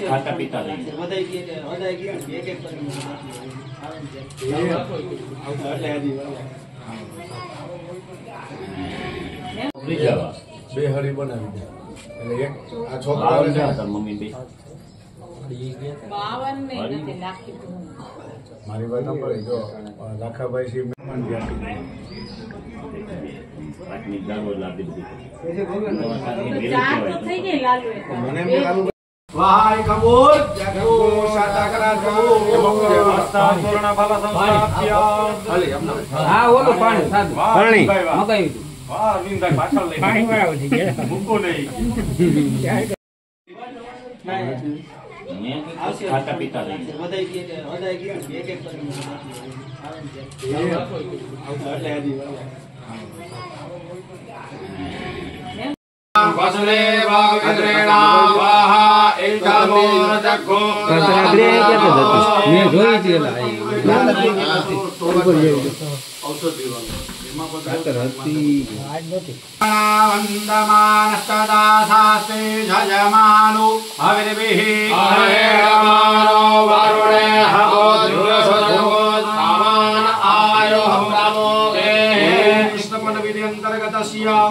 खाता पीता नहीं બે હરી બનાવી દે એટલે એક આ છોકરા મમ્મી બે 52 ને નથી નાખી મારી વાત ન પડે જો લાખાભાઈ સી મહેમાન ગયા આટલી દારો લાવી દીધી ચાર તો થઈ ગઈ લાલુ મને એમ લાલુ વાય કબૂલ જગો સાતા કરા કબૂલ વ્યવસ્થા પૂર્ણ ફલ સંસ્થાપ્યા હા ઓલો પાણી સાદું પાણી મકાઈ વાહ વિંદાઈ પાછળ લઈ પાણી વાળો છે કે મૂકો નહીં खाता पीता नहीं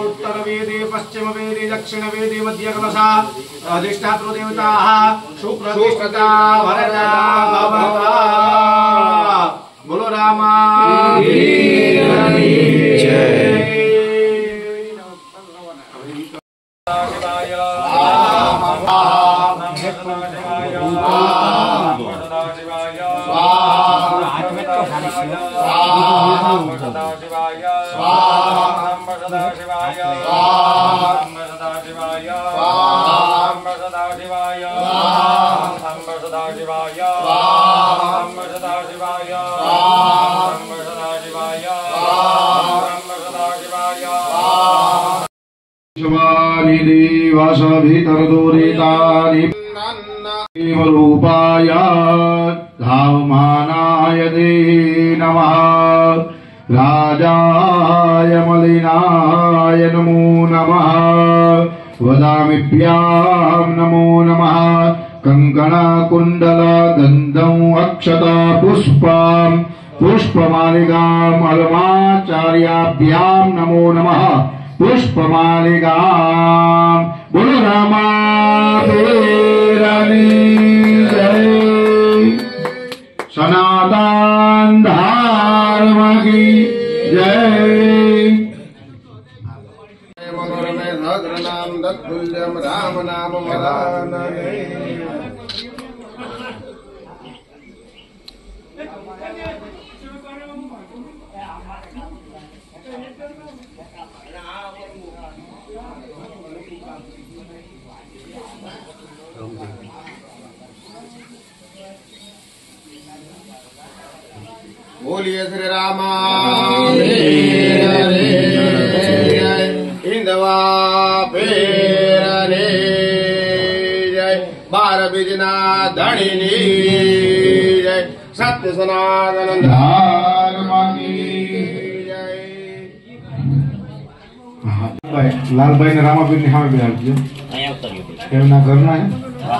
उत्तर वेदे पश्चिम वेदे दक्षिण वेदे मध्य कलशा अधिष्ठातृ देवताः सुप्रतिष्ठिता वरदा भवता बोलो रामा वासभितरदूरितानि रूपाय धावमानाय ते नमः राजाय मलिनाय नमो नमः वदामिभ्यां नमो नमः कंकणकुण्डल गन्धं अक्षता पुष्पां पुष्पमालिकां अलमाचार्याभ्यां नमो नमः पुष्पमालिका बोलो रामा तेरानी जय सनातन धर्म की जय मनोरमे भद्र नाम तत्तुल्यम राम नाम वरानने बोलिए श्री रामा हिंदवा पेरने जय बार बीजना धणिनी जय सत्य सनातन धर्म की जय लाल भाई ने रामापीर ने हमें बिहार दिया केमना करना है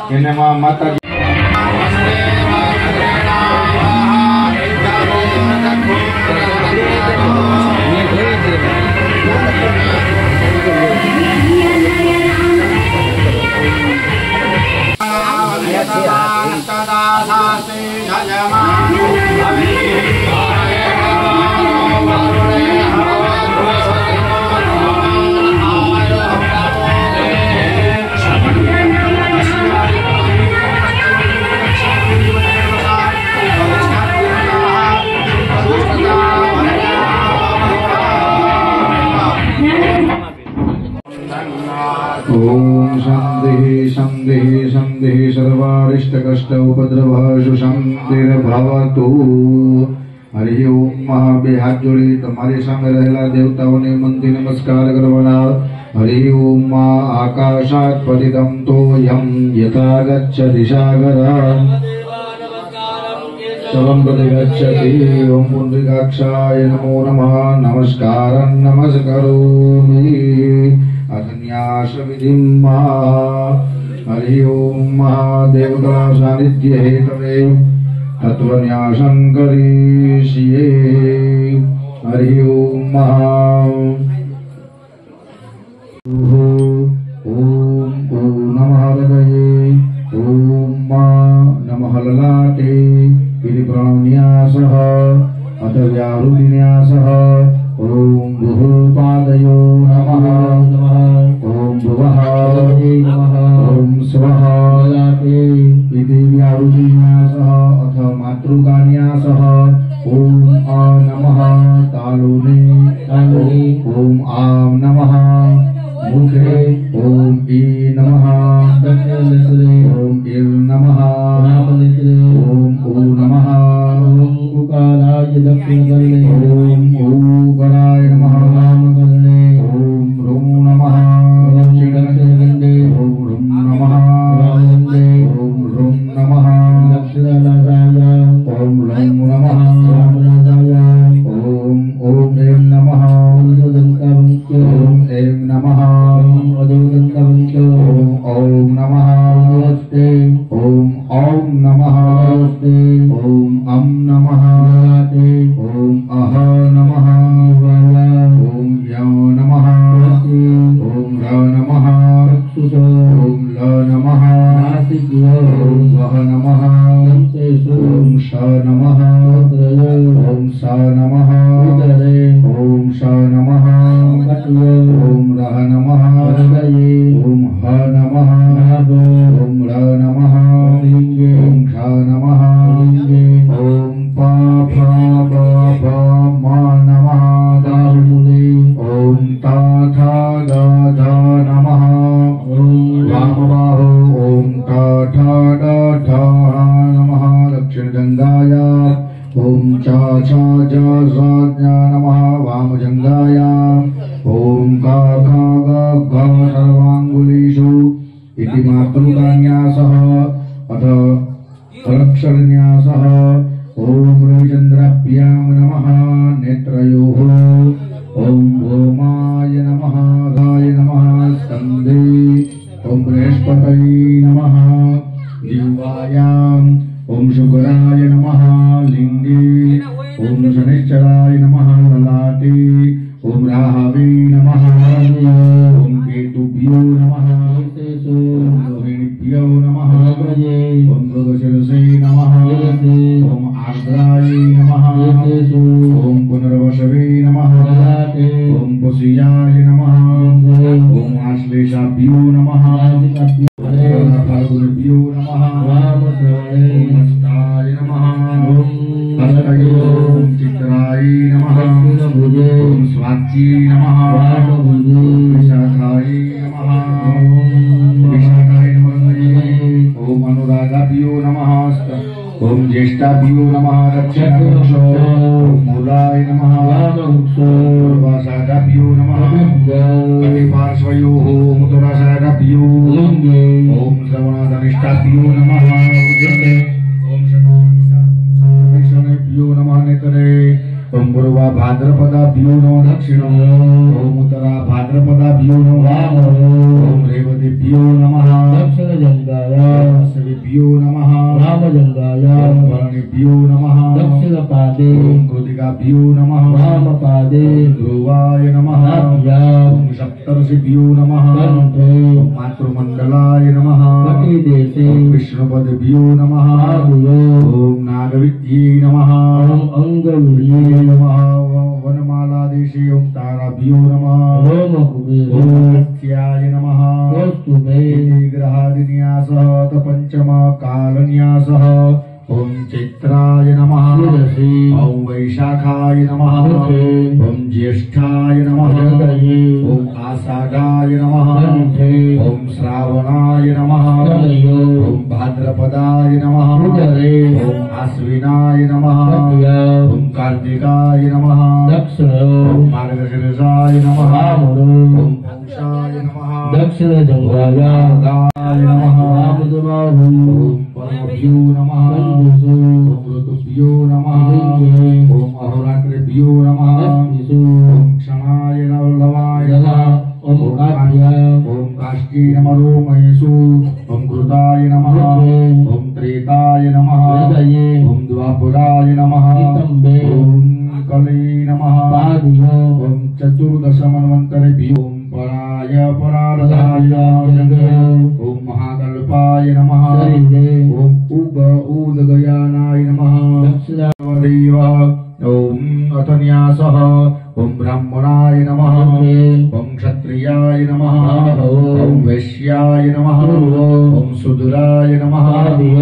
केने माता ओम शांति शांति शांति सर्वारिष्ट कष्ट उपद्रव शांतिर्भवतु हरि ओम બે હાથ જોડી તમારી સામે રહેલા દેવતાઓને મનથી નમસ્કાર કરવાના હરિ ઓમ આકાશાત પતિતમ તોયમ યથા ગચ્છતિ સાગરં चलं प्रति गच्छति ओम पुंडरीकाक्षाय नमो नमः नमस्कारं नमस्करोमि अधन्यास विधिं हरि ओम महादेवता सानिध्य हेतवे तत्वन्यासं करिष्ये हरि ओम ओम नमः हृदये ओम नमः ललाटे इति प्रणम्यासः अथ व्याहृतिन्यासः ओम भूपादयो नमः ओम भुवः ओम स्वः इति व्याहृतिन्यासः अथ मातृकान्यासः ओम आ नमः तालुने ओम आम नमः मुखे ओम ई नमः ओम इल नमः ओम ऊ नमः ओम उकाराय ओम ऊकराय नमः ओम रुम नमः ओम रुम नमः ओम रुम नमः ओम लम नमः ओम एम नमः ओम एम नमः ओम नमः ओम औम नमः ओम अम नमः ओम अह नमः ओम यो नमः ओम र नमः ओम ल नमः ओम वह नमः ओम श नमः ओम स नमः ओम श नमः ओम रह नमः ओम ह नमः ओम र नमः ओम ख नमः ओम प फ ब भ म नमः ओम ता थ द ध नमः वाम बाहो ओम ट ठ ड ठ नमः दक्षिण गंगाय ओम च छ ज स ज्ञ नमः वाम जंगाय ओम क ख ग घ सर्वांगुलीषु इति मातृकान्यासः अथ अक्षरन्यासः ओम रविचन्द्राभ्यां नमः नेत्रयोः ओम भौमाय नमः गाय नमः स्कन्धे ओम बृहस्पतये नमः दिवायाम् ओम शुक्राय नमः लिंगे ओम शनिश्चराय नमः ललाटे ओम राहवे नमः ओम केतुभ्यो नमः ओम रोहिणीभ्यो नमः ओम मृगशिरसे नमः ओम आर्द्राय नमः ओम पुनर्वसवे नमः ओम पुष्याय नमः ओम आश्लेषाभ्यो नमः फाल्गुनेभ्यो नमः ओम हस्ताय नमः ओम चित्राय नमः ओम स्वात्यै नमः विशाखाय नमः विशाखाय नमः ओम अनुरागाभ्यो नमः ओम ज्येष्ठाभ्यो नमः दक्षिणवृक्षो मूलाय नमः पूर्वाषाढाभ्यो नमः कटिपार्श्वयोः उत्तराषाढाभ्यो ओम श्रवणाधनिष्ठाभ्यो नमः ओम शनैभ्यो नमः नेतरे ओम पूर्वा भाद्रपदाभ्यो नमः दक्षिणम् ओम उत्तरा भाद्रपदाभ्यो नमः ओम रेवतीभ्यो नमः दक्षिणजङ्गाय नमः रामजङ्गाय भरणीभ्यो नमः दक्षिणपादे ओम कृतिकाभ्यो नमः वामपादे ध्रुवाय नमः ओम सप्तर्षिभ्यो नमः ओम मातृमण्डलाय नमः कटिदेशे ओम विष्णुपदभ्यो नमः ओम नागविद्ये नमः ओम अंगविद्ये नमः वनमालादेशे ओम ताराभ्यो नमः ओम सत्याय नमः ग्रहादिन्यासः पंचमा कालन्यासः ओम चैत्राय नमः ओम वैशाखाय नमः ओम ज्येष्ठाय नमः ओम आषाढ़ाय नमः ओम श्रावणाय नमः ओम भाद्रपदाय नमः ओम आश्विनाय नमः ओम कार्तिकाय नमः ओम मार्गशीर्षाय नमः ओम पौषाय नमः दक्षिण जंगाय नमः ओम परमभ्यो नमः ओम ऋतुभ्यो नमः ओम अहोरात्रिभ्यो नमः ओम क्षणाय नवलवाय नमः ओम कात्याय त्रेसु ओम कृताय नमः ओम त्रेताय नमः ओम द्वापराय नमः ओम कले नमः ओम चतुर्दश मन्वन्तरेभ्यो ओम पराय परार्धाय ओम महाकल्पाय नमः ओम उदगयानाय नमः देव ओम अथन्यासः ओम ब्राह्मणाय नमः ओम क्षत्रियाय नमः ओम वैश्याय नमः ओम शूद्राय नमः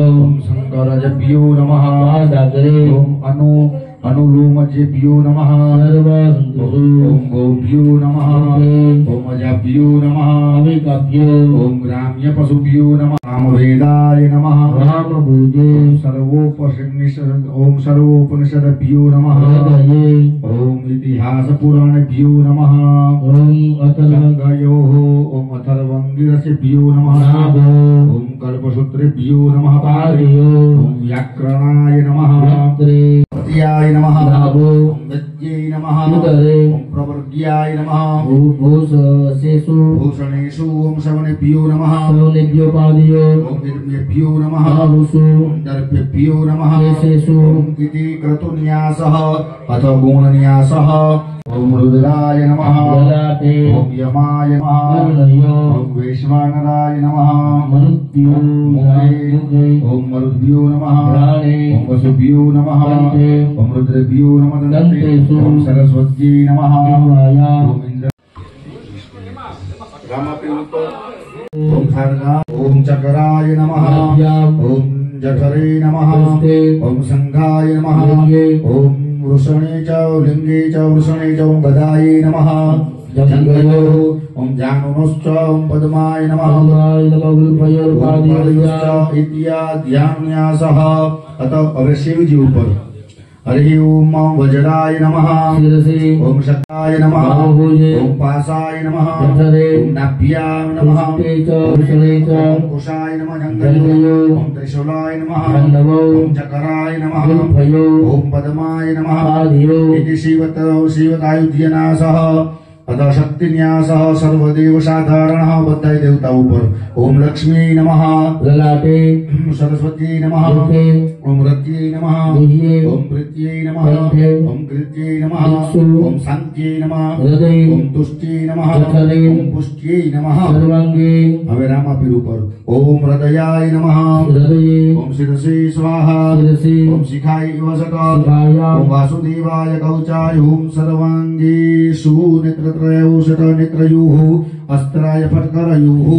ओम शंकरजभ्यो नमः ओम अनुलोमजेभ्यो नमः ओम गोभ्यो नमः ओम अजाभ्यो नमः ओम ग्राम्य पशुभ्यो नमः रामवेदाय नमः ओम सर्वोपनिषदभ्यो नमः ओम इतिहास पुराणभ्यो नमः गयोः ओम अथर्वङ्गिरसेभ्यो नमः ओम कल्पसूत्रेभ्यो नमः ओम व्याकरणाय नमः पत्याय नमः ओम विद्यै नमः ओम प्रवर्ग्याय नमः भूषणेषु ओम श्रवणेभ्यो नमः ओम निर्म्येभ्यो नमः ओम दर्भ्येभ्यो नमः ओम इति क्रतुन्यासः अथ गुणन्यासः ओम रुद्राय नमः ओम यमाय नमः ओम वैश्वानराय नमः ओम मरुद्भ्यो नमः ओम वसुभ्यो नमः ओम रुद्रभ्यो नमः ओम सरस्वत्यै नमः ओम इंद्र ओम खड्गा ओम चक्राय नमः ओम जठरे नमः ओम संघाय नमः ओम वृषणे च लिंगे च वृषणे च ओम गदायै नमः जङ्घयोः ओम जानुनश्च ओम पद्माय नमः इत्याद्यान्यासः अत अब शिव जी ऊपर हरि ओम वज्राय नमः ओम शक्ताय नमः ओम पासाय नमः ओम नाभ्याय नमः ओम कुशाय नमः जङ्घयोः ओम त्रिशूलाय नमः ओम चक्राय नमः ओम पद्माय नमः इति शिवतायुध्यनासः अतः शक्तिन्यासः सर्वदेव साधारणः बद्धाय देवता ऊपर ओम लक्ष्मी नमः ललाटे सरस्वती नमः ओम रत्यै नमः ओम प्रीत्यै नमः ओम कृत्यै नमः ओम शान्त्यै नमः ओम तुष्ट्यै नमः ओम पुष्ट्यै नमः હવે રામાપીર ઉપર ओम हृदयाय नमः ओम शिरसि स्वाहा ओम शिखाय वसत ओम वासुदेवाय कवचाय ओम सर्वाङ्गेषु नेत्रत्रयोषट नेत्रयोः अस्त्राय फट्करयोः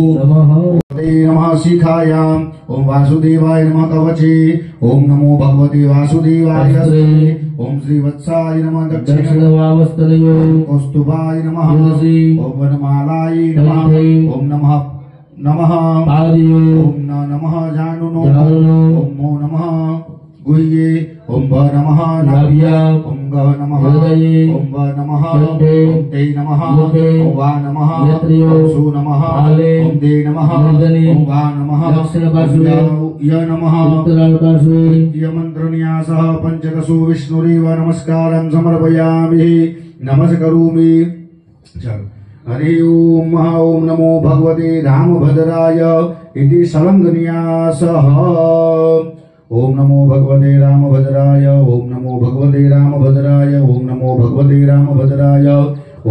नमः शिखायाम् ओम वासुदेवाय नमः कवचे ओम नमो भगवते वासुदेवाय ओम श्रीवत्साय नमः दक्षिणवामस्तनयो कौस्तुभाय नमः ओम वनमालाय नमः ओम नमः ओम नमः जानुनो ओम मो नमः गुह्ये ओम भ नमः नाभ्याम् ओम ग नमः ओम व नमः ओम ते नमः ओम वा नमः ओम सु नमः ओम दे नमः ओम वा नमः य नमः य मन्त्रन्यासः पञ्चदशो विष्णुरेव नमस्कारं समर्पयामि नमस्करोमि हरि ओम ओम नमो भगवते रामभद्राय इति षडङ्गन्यासः ओम नमो भगवते रामभद्राय ओम नमो भगवते रामभद्राय ओम नमो भगवते रामभद्राय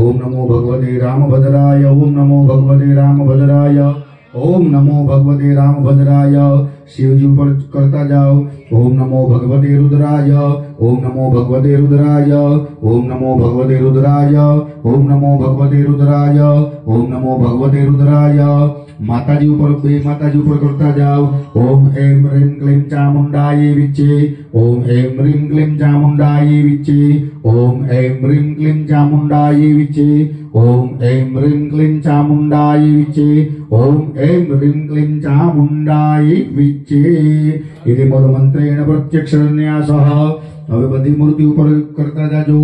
ओम नमो भगवते रामभद्राय ओम नमो भगवते रामभद्राय ओम नमो भगवते रामभद्राय शिवजी ऊपर करता जाओ ओम नमो भगवते रुद्राय ओम नमो भगवते रुद्राय ओम नमो भगवते रुद्राय ओम नमो भगवते रुद्राय ओम नमो भगवते रुद्राय माताजी ऊपर करता जाओ ओम ऐं ह्रीं क्लीं चामुण्डायै विच्चे ओम ऐं ह्रीं क्लीं चामुण्डायै विच्चे ओम ऐं ह्रीं क्लीं चामुण्डायै विच्चे ओम ऐं ह्रीं क्लीं चामुण्डायै विच्चे ओम ऐं ह्रीं क्लीं चामुण्डायै विच्चे इति मूलमन्त्रेण प्रत्यक्षन्यासः હવે બધી મૂર્તિ ઉપર કરતા જાજો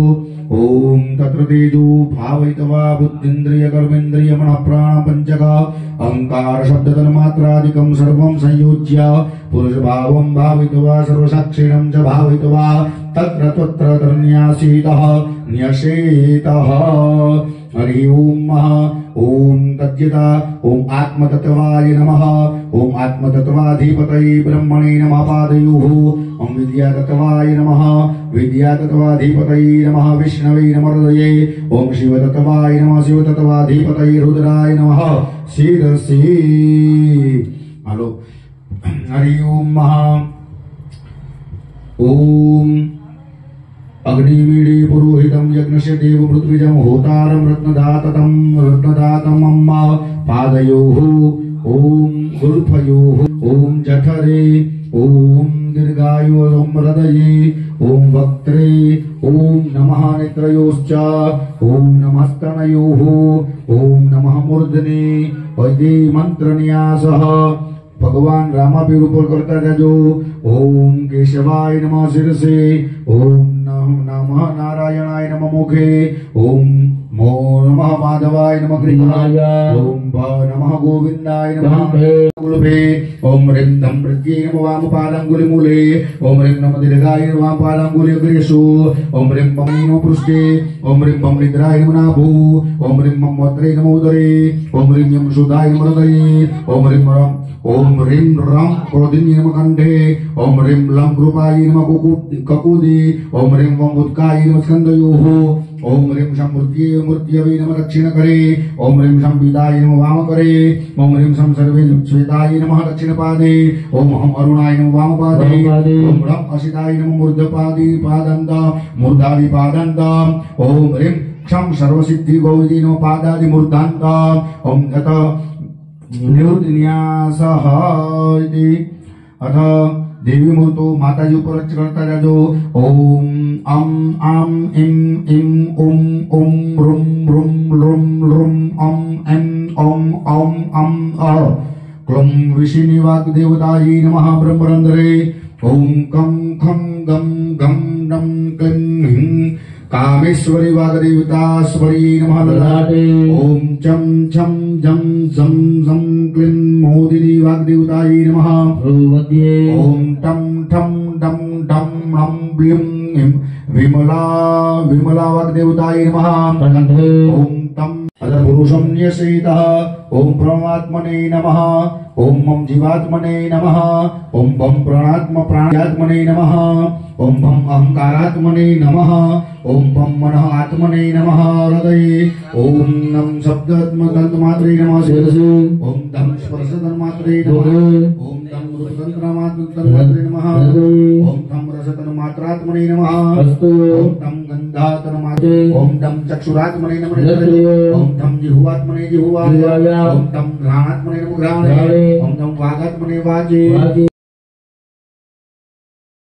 ओम तत्र तेजो भावयित्वा बुद्धिन्द्रिय कर्मेन्द्रिय मनः प्राण पंचक अहंकार शब्द तन्मात्रादिकं सर्वं संयोज्य पुरुष भावं भावयित्वा सर्वसाक्षिणं च भावयित्वा तत्र तत्र तन्यासीतः न्यसेतः हरि ओम ओम तज्जता ओम आत्मतत्वाय नमः ओम आत्मतत्वाधिपतये ब्रह्मणे नमः पादयोः ओम विद्यातत्वाय नमः विद्यातत्वाधिपतये नमः विष्णवे नमः हृदये ओम शिवतत्वाय नमः शिवतत्वाधिपतये रुद्राय नमः शिरसि। हेलो हरि ओम ओम अग्निमीडे पुरोहितं यज्ञस्य देवमृत्विजं होतारं रत्नदातम् अम्मा पादयोः ओम गुरुफयोः ओम जठरे ओम दीर्घायु ओम हृदये ओम वक्त्रे ओम नमः नेत्रयोश्च ओम नमः स्तनयोः ओम नमः मूर्धने वैदे मंत्रन्यासः भगवान रामापि ऊपर करता जाजो ओम केशवाय नमः शिरसे ओम नमः नारायणाय नमः मुखे ओम नमः माधवाय नमः कृष्णाय ओम नमः गोविंदाय नमः गुरुभे ओम ह्रीं धं प्रत्ये नमः वामपादाङ्गुलिमूले ओम ह्रीं नमः दीर्घाय नमः वामपादाङ्गुलिअग्रेषु ओम ह्रीं पं नमः पृष्ठे ओम ह्रीं पं निद्राय नमः नाभो ओम ह्रीं पं वक्त्रे नमः उदरे ओम ह्रीं यं शुद्धाय नमः हृदये ओम ह्रीं रं क्रोधिन्ये नमः कंठे ओम ह्रीं लं कृपाय नमः ककुदि ओम ह्रीं वं उत्काय नमः स्कन्दयोः ओम ह्रीं शं मूर्त्यवे नमः दक्षिणकरे ओम ह्रीं शं पीताय नमः वामकरे ओम ह्रीं शं सर्वे श्वेताय नमः दक्षिणपादे ओम हम अरुणाय नमः वामपादे ओम ह्रं असिताय नमः मूर्धादिपादन्त ओम ह्रीं क्षं सर्वसिद्धि गौरी नमः पादादिमूर्धान्त ओम तत निरुद्न्यासः इति अथ देवी मूर्तो माताजी ऊपर करता जाजो ओम अम इम उम रुम रुम अम एम ओम अ क्लुम विशिनी वाग्देवतायै नमः ब्रह्मरन्ध्रे ओम कं खं गं गं नम क्लीं ह्रीं कामेश्वरी वाग्देवतास्वरी नमः ललाटे ओम चं छं जं झं झं क्लीं मोदिनी वाग्देवतायै नमः भ्रूमध्ये ओम टं ठं डं डं ह्रं ब्लीं विमला वाग्देवतायै नमः कंठे ओम तं अथ पुरुषं न्यसेतः ओम परमात्मने नमः ओम मम जीवात्मने नमः ओम बम प्राणात्मने नमः ओम बम अहंकारात्मने नमः ओम बम मनः आत्मने नमः हृदये ओम नम शब्दात्मतन्मात्रे नमः शिरसि ओम धम स्पर्शतन्मात्रे नमः ओम धम रूपतन्मात्रे नमः ओम धम रसतन्मात्रात्मने नमः ओम धम गन्धातन्मात्रे ओम धम चक्षुरात्मने नमः ओम धम जिह्वात्मने जिह्वाय ओम धम घ्राणात्मने नमः घ्राणे ओम धम वागात्मने वाजे